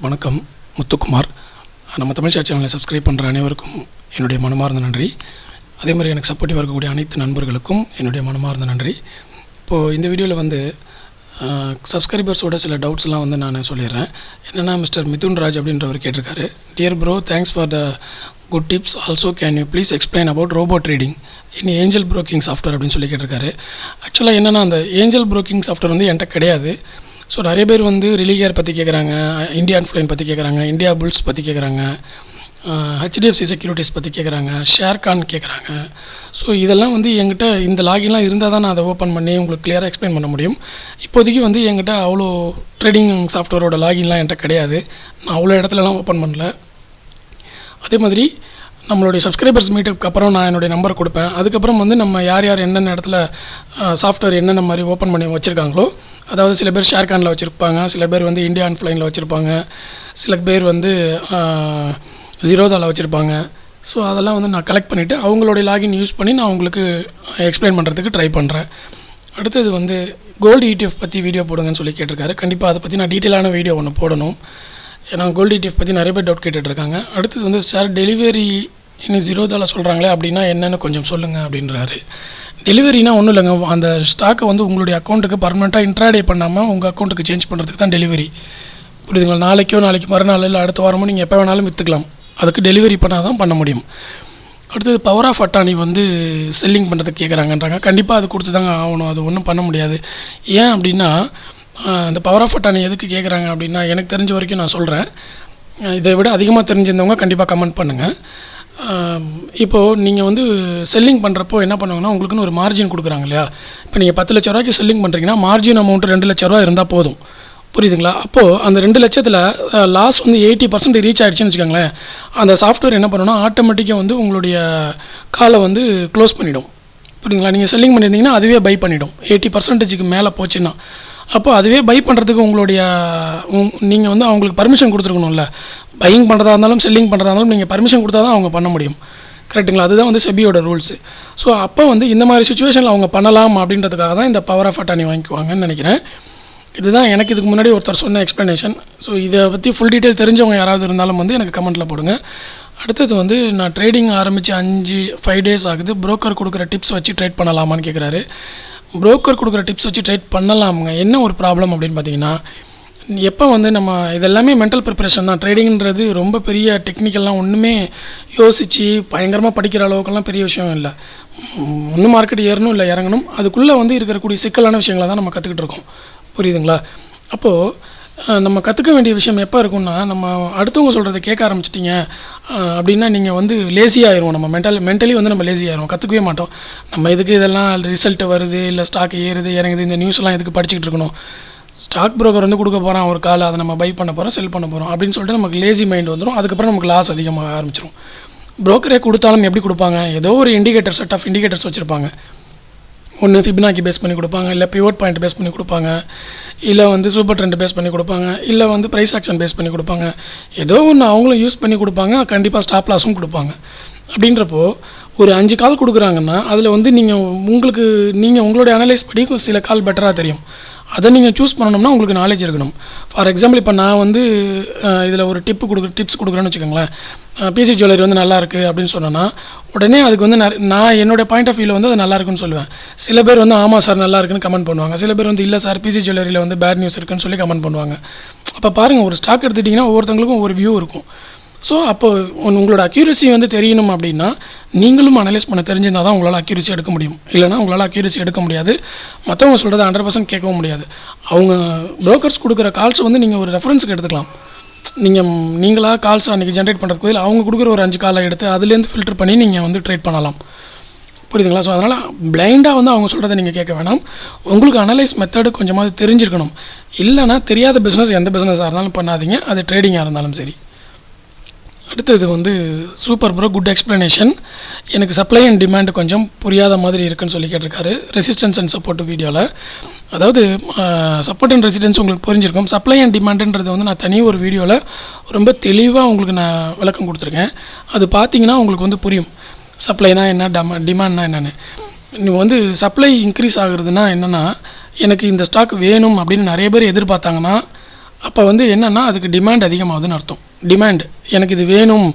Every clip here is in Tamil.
வணக்கம். முத்துக்குமார். நம்ம தமிழ் சேனலை சப்ஸ்கிரைப் பண்ணுற அனைவருக்கும் என்னுடைய மனமார்ந்த நன்றி. அதே மாதிரி எனக்கு சப்போர்ட்டிவாக இருக்கக்கூடிய அனைத்து நண்பர்களுக்கும் என்னுடைய மனமார்ந்த நன்றி. இப்போது இந்த வீடியோவில் வந்து சப்ஸ்கிரைபர்ஸோட சில டவுட்ஸ்லாம் வந்து நான் சொல்லிடுறேன். என்னென்னா, மிஸ்டர் மிதுன் ராஜ் அப்படின்றவர் கேட்டிருக்காரு. Dear bro, thanks for the good tips. Also can you please explain about robo trading in Angel Broking software அப்படின்னு சொல்லி கேட்டிருக்காரு. ஆக்சுவலாக என்னென்னா, அந்த ஏஞ்சல் ப்ரோக்கிங் சாஃப்ட்வேர் வந்து என்கிட்ட கிடையாது. ஸோ நிறைய பேர் வந்து ரிலிகேர் பற்றி கேட்குறாங்க, இந்தியா இன்ஃப்ளைன் பற்றி கேட்குறாங்க, இந்தியா புல்ஸ் பற்றி கேட்குறாங்க, HDFC செக்யூரிட்டிஸ் பற்றி கேட்குறாங்க, ஷேர்கான் கேட்குறாங்க. ஸோ இதெல்லாம் வந்து என்கிட்ட இந்த லாகின்லாம் இருந்தால் தான் நான் அதை ஓப்பன் பண்ணி உங்களுக்கு கிளியராக எக்ஸ்பிளைன் பண்ண முடியும். இப்போதைக்கு வந்து என்கிட்ட அவ்வளோ ட்ரேடிங் சாஃப்ட்வேரோட லாகின்லாம் என்கிட்ட கிடையாது. நான் அவ்வளோ இடத்துலலாம் ஓப்பன் பண்ணல. அதே மாதிரி நம்மளுடைய சப்ஸ்கிரைபர்ஸ் மீட்டுக்கு அப்புறம் நான் என்னுடைய நம்பர் கொடுப்பேன். அதுக்கப்புறம் வந்து நம்ம யார் என்னென்ன இடத்துல சாஃப்ட்வேர் என்னென்ன மாதிரி ஓப்பன் பண்ணி வச்சுருக்காங்களோ, அதாவது சில பேர் ஷேர்கானில் வச்சுருப்பாங்க, சில பேர் வந்து இந்தியா இன்ஃப்ளைனில் வச்சுருப்பாங்க, சில பேர் வந்து ஜீரோதாவில் வச்சுருப்பாங்க. ஸோ அதெல்லாம் வந்து நான் கலெக்ட் பண்ணிவிட்டு அவங்களுடைய லாகின் யூஸ் பண்ணி நான் உங்களுக்கு எக்ஸ்பிளைன் பண்ணுறதுக்கு ட்ரை பண்ணுறேன். அடுத்தது வந்து கோல்டு ETF பற்றி வீடியோ போடுங்கன்னு சொல்லி கேட்டிருக்காரு. கண்டிப்பாக அதை பற்றி நான் டீட்டெயிலான வீடியோ ஒன்று போடணும். ஏன்னா கோல்டு ETF பற்றி நிறைய பேர் டவுட் கேட்டுட்ருக்காங்க. அடுத்தது வந்து சார், டெலிவரி இன்னும் ஜீரோதாவில் சொல்கிறாங்களே அப்படின்னா என்னென்னு கொஞ்சம் சொல்லுங்கள் அப்படின்றாரு. டெலிவரினா ஒன்றும் இல்லைங்க, அந்த ஸ்டாக்கை வந்து உங்களுடைய அக்கௌண்ட்டுக்கு பர்மனெண்ட்டாக இன்ட்ராடே பண்ணாமல் உங்கள் அக்கௌண்ட்டுக்கு சேஞ்ச் பண்ணுறதுக்கு தான் டெலிவரி. புரியுதுங்களா? நாளைக்கு மறுநாள் இல்லை அடுத்த வாரமோ நீங்கள் எப்போ வேணாலும் விற்றுக்கலாம். அதுக்கு டெலிவரி பண்ணால் தான் பண்ண முடியும். அடுத்தது பவர் ஆஃப் அட்டானி வந்து செல்லிங் பண்ணுறதுக்கு கேட்குறாங்கன்றாங்க. கண்டிப்பாக அது கொடுத்து தாங்க ஆகணும், அது ஒன்றும் பண்ண முடியாது. ஏன் அப்படின்னா, இந்த பவர் ஆஃப் அட்டானி எதுக்கு கேட்குறாங்க அப்படின்னா, எனக்கு தெரிஞ்ச வரைக்கும் நான் சொல்கிறேன். இதை விட அதிகமாக தெரிஞ்சிருந்தவங்க கண்டிப்பாக கமெண்ட் பண்ணுங்கள். இப்போது நீங்கள் வந்து செல்லிங் பண்ணுறப்போ என்ன பண்ணுவாங்கன்னா, உங்களுக்குன்னு ஒரு மார்ஜின் கொடுக்குறாங்க இல்லையா? இப்போ நீங்கள் 10 லட்ச ரூபாய்க்கு செல்லிங் பண்ணுறீங்கன்னா மார்ஜின் அமௌண்ட்டு 2 லட்ச ரூபா இருந்தால் போதும். புரியுதுங்களா? அப்போது அந்த 2 லட்சத்தில் லாஸ் வந்து 80% ரீச் ஆகிடுச்சுன்னு வச்சுக்கோங்களேன். அந்த சாஃப்ட்வேர் என்ன பண்ணணும்னா, ஆட்டோமேட்டிக்காக வந்து உங்களுடைய காலை வந்து க்ளோஸ் பண்ணிவிடும். புரியுதுங்களா? நீங்கள் செல்லிங் பண்ணியிருந்தீங்கன்னா அதுவே பை பண்ணிவிடும். 80%க்கு மேலே போச்சுன்னா அப்போ அதுவே பை பண்ணுறதுக்கு உங்களுடைய நீங்கள் வந்து அவங்களுக்கு பர்மிஷன் கொடுத்துருக்கணும்ல. பையிங் பண்ணுறதா இருந்தாலும் செல்லிங் பண்ணுறதா இருந்தாலும் நீங்கள் பர்மிஷன் கொடுத்தா தான் அவங்க பண்ண முடியும். கரெக்டுங்களா? அதுதான் வந்து செபியோட ரூல்ஸு. ஸோ அப்போ வந்து இந்த மாதிரி சுச்சுவேஷனில் அவங்க பண்ணலாம் அப்படின்றதுக்காக தான் இந்த பவர் ஆஃப் அட்டானி வாங்கிக்குவாங்கன்னு நினைக்கிறேன். இதுதான் எனக்கு இதுக்கு முன்னாடி ஒருத்தர் சொன்ன எக்ஸ்ப்ளனேஷன். ஸோ இதை பற்றி ஃபுல் டீட்டெயில் தெரிஞ்சவங்க யாராவது இருந்தாலும் வந்து எனக்கு கமெண்ட்டில் போடுங்க. அடுத்தது வந்து நான் ட்ரேடிங் ஆரம்பித்து 5 டேஸ் ஆகுது. புரோக்கர் கொடுக்குற டிப்ஸ் வச்சு ட்ரேட் பண்ணலாமான்னு கேட்குறாரு. புரோக்கர் கொடுக்குற டிப்ஸ் வச்சு ட்ரேட் பண்ணலாமுங்க. என்ன ஒரு ப்ராப்ளம் அப்படின்னு பார்த்தீங்கன்னா, எப்போ வந்து நம்ம இதெல்லாமே மென்டல் ப்ரிப்பரேஷன் தான். ட்ரேடிங்கிறது ரொம்ப பெரிய டெக்னிக்கல்லாம் ஒன்றுமே யோசித்து பயங்கரமாக படிக்கிற அளவுக்கெல்லாம் பெரிய விஷயம் இல்லை. ஒன்றும் மார்க்கெட் ஏறணும் இல்லை இறங்கணும், அதுக்குள்ளே வந்து இருக்கக்கூடிய சிக்கலான விஷயங்களை தான் நம்ம கற்றுக்கிட்டு இருக்கோம். புரியுதுங்களா? அப்போது நம்ம கற்றுக்க வேண்டிய விஷயம் எப்போ இருக்குன்னா, நம்ம அடுத்தவங்க சொல்கிறத கேட்க ஆரம்பிச்சிட்டிங்க அப்படின்னா நீங்கள் வந்து லேசி ஆயிடுவோம். நம்ம மென்டலி வந்து நம்ம லேசி ஆயிடுவோம், கற்றுக்கவே மாட்டோம். நம்ம எதுக்கு இதெல்லாம் ரிசல்ட்டு வருது, இல்லை ஸ்டாக் ஏறுது இறங்குது, இந்த நியூஸ்லாம் எதுக்கு படிச்சுக்கிட்டு இருக்கணும்? ஸ்டாக் புரோக்கர் வந்து கொடுக்க போகிறான் ஒரு கால், அதை நம்ம பை பண்ண போகிறோம், செல் பண்ண போகிறோம் அப்படின்னு சொல்லிட்டு நமக்கு லேசி மைண்ட் வந்துடும். அதுக்கப்புறம் நமக்கு லாஸ் அதிகமாக ஆரம்பிச்சிடும். புரோக்கரே கொடுத்தாலும் எப்படி கொடுப்பாங்க? ஏதோ ஒரு செட் ஆஃப் இண்டிகேட்டர்ஸ் வச்சுருப்பாங்க. ஒன்று ஃபிபனாக்கி பேஸ் பண்ணி கொடுப்பாங்க, இல்லை பிவோட் பாயிண்ட் பேஸ் பண்ணி கொடுப்பாங்க, இல்லை வந்து சூப்பர் ட்ரெண்ட் பேஸ் பண்ணி கொடுப்பாங்க, இல்லை வந்து ப்ரைஸ் ஆக்ஷன் பேஸ் பண்ணி கொடுப்பாங்க. ஏதோ ஒன்று அவங்களும் யூஸ் பண்ணி கொடுப்பாங்க. கண்டிப்பாக ஸ்டாப் லாஸும் கொடுப்பாங்க. அப்படின்றப்போ ஒரு 5 கால் கொடுக்குறாங்கன்னா அதில் வந்து நீங்கள் உங்களுடைய அனலைஸ் படி சில கால் பெட்டராக தெரியும். அதை நீங்கள் சூஸ் பண்ணணும்னா உங்களுக்கு நாலேஜ் இருக்கணும். ஃபார் எக்ஸாம்பிள், இப்போ நான் வந்து இதில் ஒரு டிப்ஸ் கொடுக்குறேன்னு வச்சுக்கோங்களேன். பிசி ஜுவல்லரி வந்து நல்லாயிருக்கு அப்படின்னு சொன்னேன்னா உடனே அதுக்கு வந்து நான் என்னோடய பாயிண்ட் ஆஃப் வியூவில் வந்து அது நல்லாயிருக்குன்னு சொல்லுவேன். சில பேர் வந்து ஆமாம் சார் நல்லா இருக்குன்னு கமெண்ட் பண்ணுவாங்க. சில பேர் வந்து இல்லை சார் பிசி ஜுவல்லரியில் வந்து பேட் நியூஸ் இருக்குன்னு சொல்லி கமெண்ட் பண்ணுவாங்க. அப்போ பாருங்கள், ஒரு ஸ்டாக் எடுத்துட்டிங்கன்னா ஒவ்வொருத்தவங்களுக்கும் ஒரு வியூ இருக்கும். ஸோ அப்போது உங்களோட அக்யூரசி வந்து தெரியணும் அப்படின்னா நீங்களும் அனலைஸ் பண்ண தெரிஞ்சிருந்தால் தான் உங்களால் அக்யூரசி எடுக்க முடியும். இல்லைனா உங்களால் அக்யூரசி எடுக்க முடியாது. மற்றவங்க சொல்கிறத 100% கேட்கவும் முடியாது. அவங்க புரோக்கர்ஸ் கொடுக்குற கால்ஸ் வந்து நீங்கள் ஒரு ரெஃபரன்ஸுக்கு எடுத்துக்கலாம். நீங்களாக கால்ஸ் அன்றைக்கி ஜென்ரேட் பண்ணுறதுக்கு பதில் அவங்க கொடுக்குற ஒரு 5 காலை எடுத்து அதுலேருந்து ஃபில்டர் பண்ணி நீங்கள் வந்து ட்ரேட் பண்ணலாம். புரியுதுங்களா? ஸோ அதனால் பிளைண்டாக வந்து அவங்க சொல்கிறத நீங்கள் கேட்க வேணாம். உங்களுக்கு அனலைஸ் மெத்தடு கொஞ்சமாவது தெரிஞ்சிருக்கணும். இல்லைனா தெரியாத பிஸ்னஸ் எந்த பிஸ்னஸாக இருந்தாலும் பண்ணாதீங்க, அது ட்ரேடிங்காக இருந்தாலும் சரி. அடுத்தது வந்து சூப்பர் ப்ரோ, குட் எக்ஸ்ப்ளனேஷன். எனக்கு சப்ளை அண்ட் டிமாண்டு கொஞ்சம் புரியாத மாதிரி இருக்குன்னு சொல்லி கேட்டிருக்காரு. ரெசிஸ்டன்ஸ் அண்ட் சப்போர்ட் வீடியோவில். அதாவது சப்போர்ட் அண்ட் ரெசிஸ்டன்ஸ் உங்களுக்கு புரிஞ்சிருக்கும். சப்ளை அண்ட் டிமாண்டுன்றது வந்து நான் தனி ஒரு வீடியோவில் ரொம்ப தெளிவாக உங்களுக்கு நான் விளக்கம் கொடுத்துருக்கேன். அது பார்த்தீங்கன்னா உங்களுக்கு வந்து புரியும். சப்ளைனா என்ன, டிமாண்ட்னா என்னென்னு. நீங்கள் வந்து சப்ளை இன்க்ரீஸ் ஆகுறதுனா என்னென்னா, எனக்கு இந்த ஸ்டாக் வேணும் அப்படின்னு நிறைய பேர் எதிர்பார்த்தாங்கன்னா அப்போ வந்து என்னென்னா அதுக்கு டிமாண்ட் அதிகமாகுதுன்னு அர்த்தம். டிமாண்ட் எனக்கு இது வேணும்,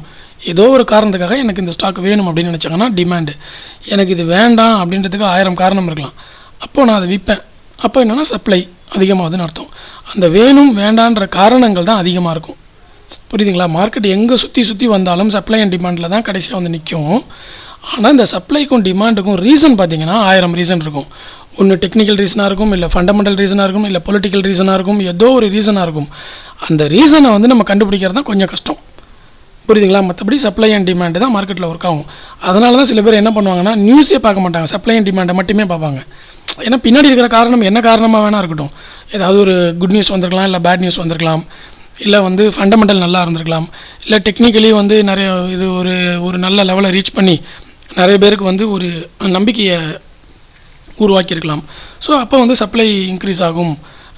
ஏதோ ஒரு காரணத்துக்காக எனக்கு இந்த ஸ்டாக் வேணும் அப்படின்னு நினச்சாங்கன்னா டிமாண்டு. எனக்கு இது வேண்டாம் அப்படின்றதுக்கு 1000 காரணம் இருக்கலாம். அப்போது நான் அதை விற்பேன். அப்போ என்னென்னா சப்ளை அதிகமாகுதுன்னு அர்த்தம். அந்த வேணும் வேண்டான்ற காரணங்கள் தான் அதிகமாக இருக்கும். புரியுதுங்களா? மார்க்கெட் எங்கே சுற்றி வந்தாலும் சப்ளை அண்ட் டிமாண்டில் தான் கடைசியாக வந்து நிற்கும். ஆனால் இந்த சப்ளைக்கும் டிமாண்டுக்கும் ரீசன் பார்த்தீங்கன்னா 1000 ரீசன் இருக்கும். ஒன்று டெக்னிக்கல் ரீசனாக இருக்கும், இல்லை ஃபண்டமெண்டல் ரீசனாக இருக்கும், இல்லை பொலிட்டிக்கல் ரீசனாக இருக்கும், ஏதோ ஒரு ரீசனாக இருக்கும். அந்த ரீசனை வந்து நம்ம கண்டுபிடிக்கிறது தான் கொஞ்சம் கஷ்டம். புரியுதுங்களா? மற்றபடி சப்ளை அண்ட் டிமாண்டு தான் மார்க்கெட்டில் ஒர்க் ஆகும். அதனால தான் சில பேர் என்ன பண்ணுவாங்கன்னா நியூஸே பார்க்க மாட்டாங்க, சப்ளை அண்ட் டிமாண்டை மட்டுமே பார்ப்பாங்க. ஏன்னா பின்னாடி இருக்கிற காரணம் என்ன காரணமாக வேணா இருக்கட்டும். ஏதாவது ஒரு குட் நியூஸ் வந்திருக்கலாம், இல்லை பேட் நியூஸ் வந்திருக்கலாம், இல்லை வந்து ஃபண்டமெண்டல் நல்லா இருந்திருக்கலாம், இல்லை டெக்னிக்கலி வந்து நிறைய இது ஒரு நல்ல லெவலை ரீச் பண்ணி நிறைய பேருக்கு வந்து ஒரு நம்பிக்கையை உருவாக்கியிருக்கலாம். ஸோ அப்போ வந்து சப்ளை இன்க்ரீஸ் ஆகும்,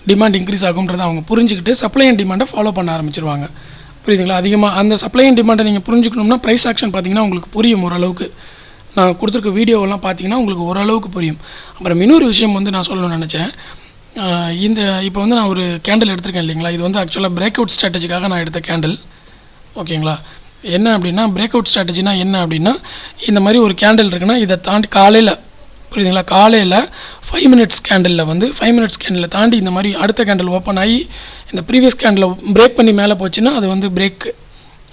டிமாண்ட் இன்க்ரீஸ் ஆகுன்றதை அவங்க புரிஞ்சுக்கிட்டு சப்ளை அண்ட் டிமாண்டை ஃபாலோ பண்ண ஆரம்பிச்சிருவாங்க. புரியுதுங்களா? அதிகமாக அந்த சப்ளை அண்ட் டிமாண்டை நீங்கள் புரிஞ்சுக்கணும்னா ப்ரைஸ் ஆக்ஷன் பார்த்தீங்கன்னா உங்களுக்கு புரியும் ஓரளவுக்கு. நான் கொடுத்துருக்க வீடியோவெல்லாம் பார்த்தீங்கன்னா உங்களுக்கு ஓரளவுக்கு புரியும். அப்புறம் இன்னொரு விஷயம் வந்து நான் சொல்லணும்னு நினச்சேன். இந்த இப்போ வந்து நான் ஒரு கேண்டில் எடுத்திருக்கேன் இல்லைங்களா? இது வந்து ஆக்சுவலாக பிரேக் அவுட் ஸ்ட்ராட்டஜிக்காக நான் எடுத்த கேண்டில். ஓகேங்களா? என்ன அப்படின்னா பிரேக் அவுட் ஸ்ட்ராட்டஜினா என்ன அப்படின்னா, இந்த மாதிரி ஒரு கேண்டில் இருக்குன்னா இதை தாண்டி காலையில், புரியுதுங்களா, காலையில் 5 மினிட்ஸ் கேண்டிலில் வந்து 5 மினிட்ஸ் கேண்டில் தாண்டி இந்த மாதிரி அடுத்த கேண்டில் ஓப்பன் ஆகி இந்த ப்ரீவியஸ் கேண்டில் பிரேக் பண்ணி மேலே போச்சுன்னா அது வந்து பிரேக்கு.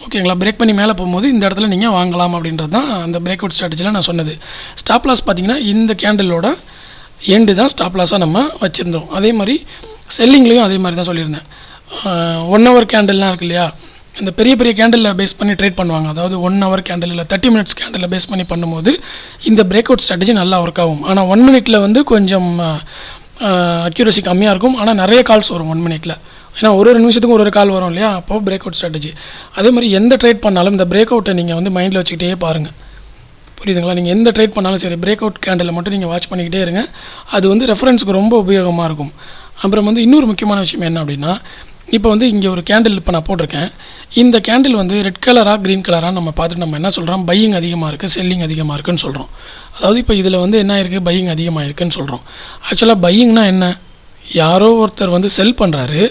ஓகேங்களா? பிரேக் பண்ணி மேலே போகும்போது இந்த இடத்துல நீங்கள் வாங்கலாம் அப்படின்றது தான் அந்த பிரேக் அவுட் ஸ்ட்ராட்டஜியில் நான் சொன்னது. ஸ்டாப் லாஸ் பார்த்தீங்கன்னா இந்த கேண்டிலோட எண்டு தான் ஸ்டாப் லாஸாக நம்ம வச்சுருந்தோம். அதே மாதிரி செல்லிங்லேயும் அதே மாதிரி தான் சொல்லியிருந்தேன். 1 ஹவர் கேண்டில்லாம் இருக்கு இல்லையா, இந்த பெரிய பெரிய கேண்டிலில் பேஸ் பண்ணி ட்ரேட் பண்ணுவாங்க. அதாவது 1 ஹவர் கேண்டில் இல்லை 30 மினிட்ஸ் கேண்டிலில் பேஸ் பண்ணி பண்ணும்போது இந்த பிரேக் அவுட் ஸ்ட்ராட்டஜி நல்லா ஒர்க் ஆகும். ஆனால் 1 மினிட்டில் வந்து கொஞ்சம் அக்யூரசி கம்மியாக இருக்கும். ஆனால் நிறைய கால்ஸ் வரும் 1 மினிட்டில். ஏன்னா ஒரு நிமிஷத்துக்கு ஒரு கால் வரும் இல்லையா, அப்போது பிரேக் அவுட் ஸ்ட்ராட்டஜி. அதே மாதிரி எந்த ட்ரேட் பண்ணாலும் இந்த பிரேக் அவுட்டை நீங்கள் வந்து மைண்டில் வச்சுக்கிட்டே பாருங்கள். புரியுதுங்களா? நீங்கள் எந்த ட்ரேட் பண்ணாலும் சரி பிரேக் அவுட் கேண்டில் மட்டும் நீங்கள் வாட்ச் பண்ணிக்கிட்டே இருங்க. அது வந்து ரெஃபரன்ஸுக்கு ரொம்ப உபயோகமாக இருக்கும். அப்புறம் வந்து இன்னொரு முக்கியமான விஷயம் என்ன அப்படின்னா, இப்போ வந்து இங்கே ஒரு கேண்டில் இப்போ நான் போட்டிருக்கேன். இந்த கேண்டில் வந்து ரெட் கலராக க்ரீன் கலராக நம்ம பார்த்துட்டு நம்ம என்ன சொல்கிறோம், பையிங் அதிகமாக இருக்குது, செல்லிங் அதிகமாக இருக்குதுன்னு சொல்கிறோம். அதாவது இப்போ இதில் வந்து என்ன இருக்குது, பையிங் அதிகமாக இருக்குதுன்னு சொல்கிறோம். ஆக்சுவலாக பையிங்னா என்ன, யாரோ ஒருத்தர் வந்து செல் பண்ணுறாரு,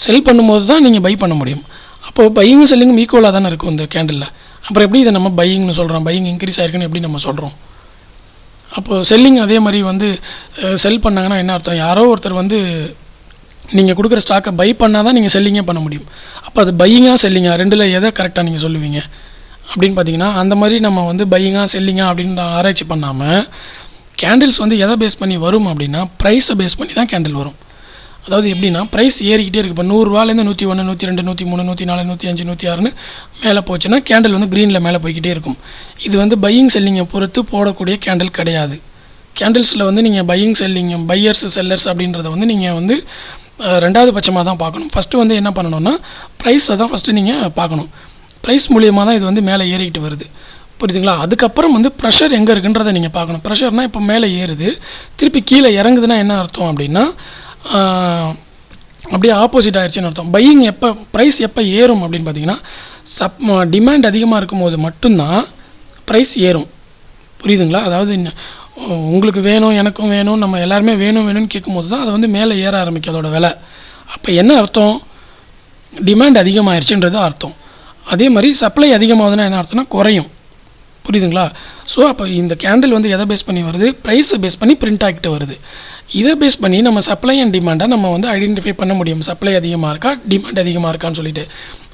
செல் பண்ணும்போது தான் நீங்கள் பை பண்ண முடியும். அப்போது பையிங்கும் செல்லிங்கும் ஈக்குவலாக தானே இருக்கும் இந்த கேண்டிலில். அப்புறம் எப்படி இதை நம்ம பையிங்னு சொல்கிறோம், பையிங் இன்க்ரீஸ் ஆகிருக்குன்னு எப்படி நம்ம சொல்கிறோம்? அப்போது செல்லிங் அதே மாதிரி வந்து செல் பண்ணாங்கன்னா என்ன அர்த்தம், யாரோ ஒருத்தர் வந்து நீங்கள் கொடுக்குற ஸ்டாக்கை பை பண்ணால் தான் நீங்கள் செல்லிங்கே பண்ண முடியும். அப்போ அது பையிங்காக செல்லிங்கா ரெண்டில் எதை கரெக்டாக நீங்கள் சொல்லுவீங்க அப்படின்னு பார்த்தீங்கன்னா, அந்த மாதிரி நம்ம வந்து பையிங்காக செல்லிங்கா அப்படின்னு ஆராய்ச்சி பண்ணாமல் கேண்டில்ஸ் வந்து எதை பேஸ் பண்ணி வரும் அப்படின்னா ப்ரைஸை பேஸ் பண்ணி தான் கேண்டில் வரும். அதாவது எப்படின்னா ப்ரைஸ் ஏறிக்கிட்டே இருக்குது. இப்போ 100 ரூபாலேருந்து 101, 102, 103, 104, 105, 106ன்னு மேலே போச்சுன்னா கேண்டில் வந்து க்ரீனில் மேலே போய்கிட்டே இருக்கும். இது வந்து பையிங் செல்லிங்கை பொறுத்து போடக்கூடிய கேண்டில் கிடையாது. கேண்டில்ஸில் வந்து நீங்கள் பையிங் செல்லிங், பையர்ஸ் செல்லர்ஸ் அப்படின்றத வந்து நீங்கள் வந்து ரெண்டாவது பட்சமாக தான் பார்க்கணும். ஃபஸ்ட்டு வந்து என்ன பண்ணணும்னா ப்ரைஸை தான் ஃபஸ்ட்டு நீங்கள் பார்க்கணும். ப்ரைஸ் மூலியமாக தான் இது வந்து மேலே ஏறிக்கிட்டு வருது. புரியுதுங்களா? அதுக்கப்புறம் வந்து ப்ரெஷர் எங்கே இருக்குன்றதை நீங்கள் பார்க்கணும். ப்ரெஷர்னால் இப்போ மேலே ஏறுது திருப்பி கீழே இறங்குதுன்னா என்ன அர்த்தம் அப்படின்னா அப்படியே ஆப்போசிட் ஆயிடுச்சுன்னு அர்த்தம். பையிங் எப்போ, ப்ரைஸ் எப்போ ஏறும் அப்படின்னு பார்த்தீங்கன்னா டிமாண்ட் அதிகமாக இருக்கும்போது மட்டும்தான் ப்ரைஸ் ஏறும். புரியுதுங்களா? அதாவது உங்களுக்கு வேணும், எனக்கும் வேணும், நம்ம எல்லாருமே வேணும்னு கேட்கும்போது தான் அது வந்து மேலே ஏற ஆரம்பிக்கும் அதோட விலை. அப்போ என்ன அர்த்தம், டிமாண்ட் அதிகமாகிடுச்சுன்றது அர்த்தம். அதே மாதிரி சப்ளை அதிகமாகுதுன்னா என்ன அர்த்தம்னா குறையும். புரியுதுங்களா? ஸோ அப்போ இந்த கேண்டில் வந்து எதை பேஸ் பண்ணி வருது, ப்ரைஸை பேஸ் பண்ணி பிரிண்ட் ஆகிட்டு வருது. இதை பேஸ் பண்ணி நம்ம சப்ளை அண்ட் டிமாண்டை நம்ம வந்து ஐடென்டிஃபை பண்ண முடியும். சப்ளை அதிகமாக இருக்கா, டிமாண்ட் அதிகமாக இருக்கான்னு சொல்லிட்டு.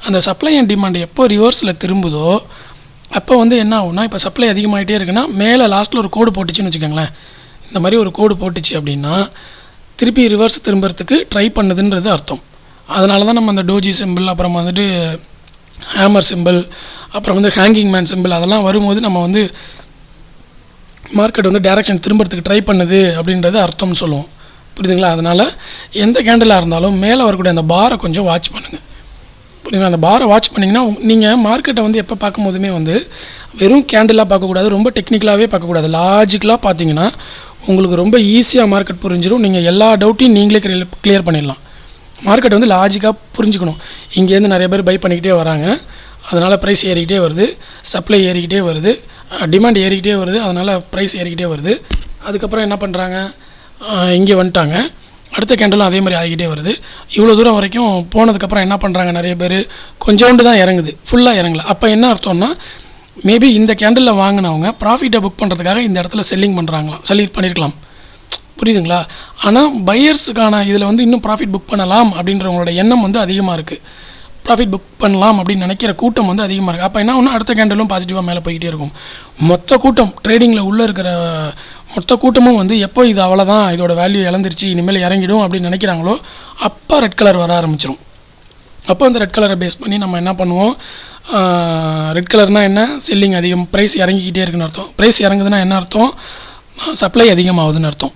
அந்த சப்ளை அண்ட் டிமாண்ட் எப்போ ரிவர்ஸில் திரும்புதோ அப்போ வந்து என்ன ஆகும்னா, இப்போ சப்ளை அதிகமாகிட்டே இருக்குன்னா மேலே லாஸ்ட்டில் ஒரு கோடு போட்டுச்சுன்னு வச்சுக்கோங்களேன். இந்த மாதிரி ஒரு கோடு போட்டுச்சு அப்படின்னா திருப்பி ரிவர்ஸ் திரும்புறதுக்கு ட்ரை பண்ணுதுன்றது அர்த்தம். அதனால தான் நம்ம அந்த டோஜி சிம்பிள், அப்புறம் வந்துட்டு ஹேமர் சிம்பிள், அப்புறம் வந்து ஹேங்கிங் மேன் சிம்பிள் அதெல்லாம் வரும்போது நம்ம வந்து மார்க்கெட் வந்து டைரக்ஷன் திரும்புறதுக்கு ட்ரை பண்ணுது அப்படின்றது அர்த்தம்னு சொல்லுவோம். புரியுதுங்களா? அதனால் எந்த கேண்டிலாக இருந்தாலும் மேலே வரக்கூடிய அந்த பாரை கொஞ்சம் வாட்ச் பண்ணுங்கள். புரியுதுங்களா? அந்த பாரை வாட்ச் பண்ணிங்கன்னா நீங்கள் மார்க்கெட்டை வந்து எப்போ பார்க்கும்போதுமே வந்து வெறும் கேண்டிலாக பார்க்கக்கூடாது, ரொம்ப டெக்னிக்கலாகவே பார்க்கக்கூடாது. லாஜிக்கலாக பார்த்தீங்கன்னா உங்களுக்கு ரொம்ப ஈஸியாக மார்க்கெட் புரிஞ்சிடும். நீங்கள் எல்லா டவுட்டையும் நீங்களே கிளியர் பண்ணிடலாம். மார்க்கெட் வந்து லாஜிக்காக புரிஞ்சுக்கணும். இங்கேருந்து நிறைய பேர் பை பண்ணிக்கிட்டே வராங்க, அதனால் ப்ரைஸ் ஏறிக்கிட்டே வருது, சப்ளை ஏறிக்கிட்டே வருது, டிமாண்ட் ஏறிக்கிட்டே வருது, அதனால் ப்ரைஸ் ஏறிக்கிட்டே வருது. அதுக்கப்புறம் என்ன பண்ணுறாங்க, இங்கே வந்துட்டாங்க, அடுத்த கேண்டிலும் அதே மாதிரி ஆகிக்கிட்டே வருது. இவ்வளோ தூரம் வரைக்கும் போனதுக்கப்புறம் என்ன பண்ணுறாங்க, நிறைய பேர் கொஞ்சோண்டு தான் இறங்குது, ஃபுல்லாக இறங்கல. அப்போ என்ன அர்த்தம்னா, மேபி இந்த கேண்டிலில் வாங்கினவங்க ப்ராஃபிட்டை புக் பண்ணுறதுக்காக இந்த இடத்துல செல்லிங் பண்ணுறாங்களாம், பண்ணியிருக்கலாம். புரியுதுங்களா? ஆனால் பையர்ஸுக்கான இதில் வந்து இன்னும் ப்ராஃபிட் புக் பண்ணலாம் அப்படின்றவங்களோட எண்ணம் வந்து அதிகமாக இருக்குது. ப்ராஃபிட் புக் பண்ணலாம் அப்படின்னு நினைக்கிற கூட்டம் வந்து அதிகமாக இருக்குது. அப்போ என்ன ஒன்று, அடுத்த கேண்டிலும் பாசிட்டிவாக மேலே போய்கிட்டே இருக்கும். மொத்த கூட்டம் ட்ரேடிங்கில் உள்ளே இருக்கிற மொத்த கூட்டமும் வந்து எப்போ இது அவ்வளோதான், இதோட வேல்யூ இழந்துருச்சு, இனிமேல் இறங்கிடும் அப்படின்னு நினைக்கிறாங்களோ அப்போ ரெட் கலர் வர ஆரம்பிச்சிடும். அப்போ அந்த ரெட் கலரை பேஸ் பண்ணி நம்ம என்ன பண்ணுவோம், ரெட் கலர்னால் என்ன, செல்லிங் அதிகம், ப்ரைஸ் இறங்கிக்கிட்டே இருக்குன்னு அர்த்தம். ப்ரைஸ் இறங்குதுன்னா என்ன அர்த்தம், சப்ளை அதிகமாகுதுன்னு அர்த்தம்.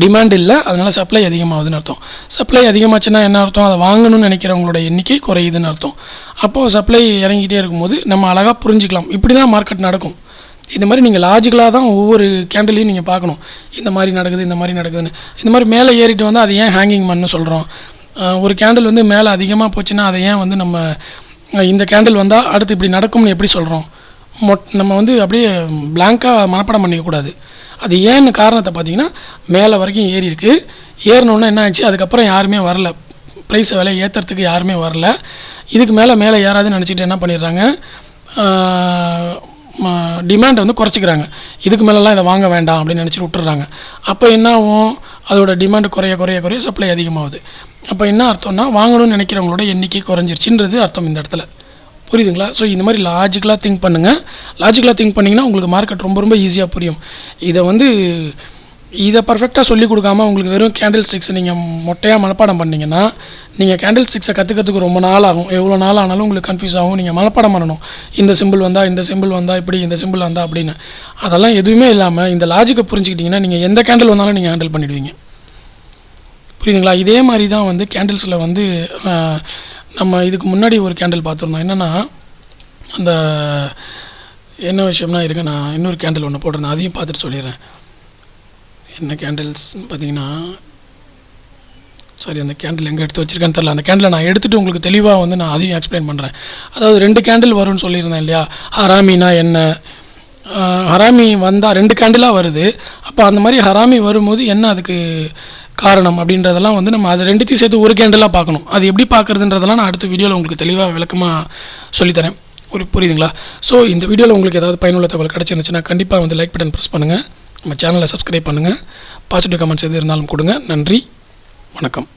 டிமாண்ட் இல்லை, அதனால் சப்ளை அதிகமாகுதுன்னு அர்த்தம். சப்ளை அதிகமாச்சுன்னா என்ன அர்த்தம், அதை வாங்கணும்னு நினைக்கிறவங்களோட எண்ணிக்கை குறையுதுன்னு அர்த்தம். அப்போது சப்ளை இறங்கிக்கிட்டே இருக்கும்போது நம்ம அழகாக புரிஞ்சிக்கலாம், இப்படி தான் மார்க்கெட் நடக்கும். இந்த மாதிரி நீங்கள் லாஜிக்கலாக தான் ஒவ்வொரு கேண்டிலையும் நீங்கள் பார்க்கணும், இந்த மாதிரி நடக்குது, இந்த மாதிரி நடக்குதுன்னு. இந்த மாதிரி மேலே ஏறிட்டு வந்து அது ஏன் ஹேங்கிங் பண்ணு சொல்கிறோம். ஒரு கேண்டில் வந்து மேலே அதிகமாக போச்சுன்னா அதை ஏன் வந்து நம்ம இந்த கேண்டில் வந்தால் அடுத்து இப்படி நடக்கும்னு எப்படி சொல்கிறோம். நம்ம வந்து அப்படியே பிளாங்காக மனப்பாடம் பண்ணிக்கக்கூடாது. அது ஏன்னு காரணத்தை பார்த்தீங்கன்னா, மேலே வரைக்கும் ஏறி இருக்குது, ஏறினோன்னா என்ன ஆச்சு, அதுக்கப்புறம் யாருமே வரல, ப்ரைஸை விலை ஏற்றுறதுக்கு யாருமே வரல. இதுக்கு மேலே ஏறாதுன்னு நினச்சிட்டு என்ன பண்ணிடுறாங்க, டிமாண்டை வந்து குறைச்சிக்கிறாங்க. இதுக்கு மேலெலாம் இதை வாங்க வேண்டாம் அப்படின்னு நினச்சிட்டு விட்டுறாங்க. அப்போ என்ன ஆகும், அதோட டிமாண்டு குறைய சப்ளை அதிகமாகுது. அப்போ என்ன அர்த்தம்னா, வாங்கணும்னு நினைக்கிறவங்களோட எண்ணிக்கை குறைஞ்சிருச்சுன்றது அர்த்தம் இந்த இடத்துல. புரியுதுங்களா? ஸோ இந்த மாதிரி லாஜிக்கலாக திங்க் பண்ணுங்கள். லாஜிக்கலாக திங்க் பண்ணிங்கன்னா உங்களுக்கு மார்க்கெட் ரொம்ப ஈஸியாக புரியும். இதை பர்ஃபெக்டாக சொல்லிக் கொடுக்காமல் உங்களுக்கு வெறும் கேண்டில் ஸ்டிக்ஸை நீங்கள் மொட்டையாக மனப்பாடம் பண்ணிங்கன்னா, நீங்கள் கேண்டில் ஸ்டிக்ஸை கற்றுக்கிறதுக்கு ரொம்ப நாள் ஆகும். எவ்வளோ நாள் ஆனாலும் உங்களுக்கு கன்ஃபியூஸ் ஆகும். நீங்கள் மனப்பாடம் பண்ணணும், இந்த சிம்பிள் வந்தால் இப்படி, இந்த சிம்பிள் வந்தால் அப்படின்னு. அதெல்லாம் எதுவுமே இல்லாமல் இந்த லாஜிக்கை புரிஞ்சுக்கிட்டிங்கன்னா நீங்கள் எந்த கேண்டில் வந்தாலும் நீங்கள் ஹேண்டில் பண்ணிவிடுவீங்க. புரியுதுங்களா? இதே மாதிரி தான் வந்து கேண்டில்ஸில் வந்து நம்ம இதுக்கு முன்னாடி ஒரு கேண்டில் பார்த்துருந்தோம். என்னென்னா, அந்த என்ன விஷயம்னா இருங்க, நான் இன்னொரு கேண்டில் ஒன்று போட்டிருந்தேன், அதையும் பார்த்துட்டு சொல்லிடுறேன். என்ன கேண்டில்ஸ் பார்த்தீங்கன்னா, சாரி, அந்த கேண்டில் எங்கே எடுத்து வச்சுருக்கேன்னு தெரில. அந்த கேண்டில் நான் எடுத்துகிட்டு உங்களுக்கு தெளிவாக வந்து நான் அதையும் எக்ஸ்பிளைன் பண்ணுறேன். அதாவது 2 கேண்டில் வரும்னு சொல்லியிருந்தேன் இல்லையா. ஹராமினா என்ன, ஹராமி வந்தால் 2 கேண்டிலாக வருது. அப்போ அந்த மாதிரி ஹராமி வரும்போது என்ன அதுக்கு காரணம் அப்படின்றதெல்லாம் வந்து நம்ம அதை 2த்தையும் சேர்த்து ஒரு கேண்டிலாக பார்க்கணும். அது எப்படி பார்க்குறதுன்றதெல்லாம் நான் அடுத்த வீடியோவில் உங்களுக்கு தெளிவாக விளக்கமாக சொல்லித்தரேன். புரியுதுங்களா? ஸோ இந்த வீடியோவில் உங்களுக்கு ஏதாவது பயனுள்ள தகவல் கிடச்சிருந்துச்சுன்னா கண்டிப்பாக வந்து லைக் பட்டன் ப்ரெஸ் பண்ணுங்கள், நம்ம சேனலை சப்ஸ்கிரைப் பண்ணுங்கள், பாசிட்டிவ் கமெண்ட்ஸ் எது இருந்தாலும் கொடுங்க. நன்றி, வணக்கம்.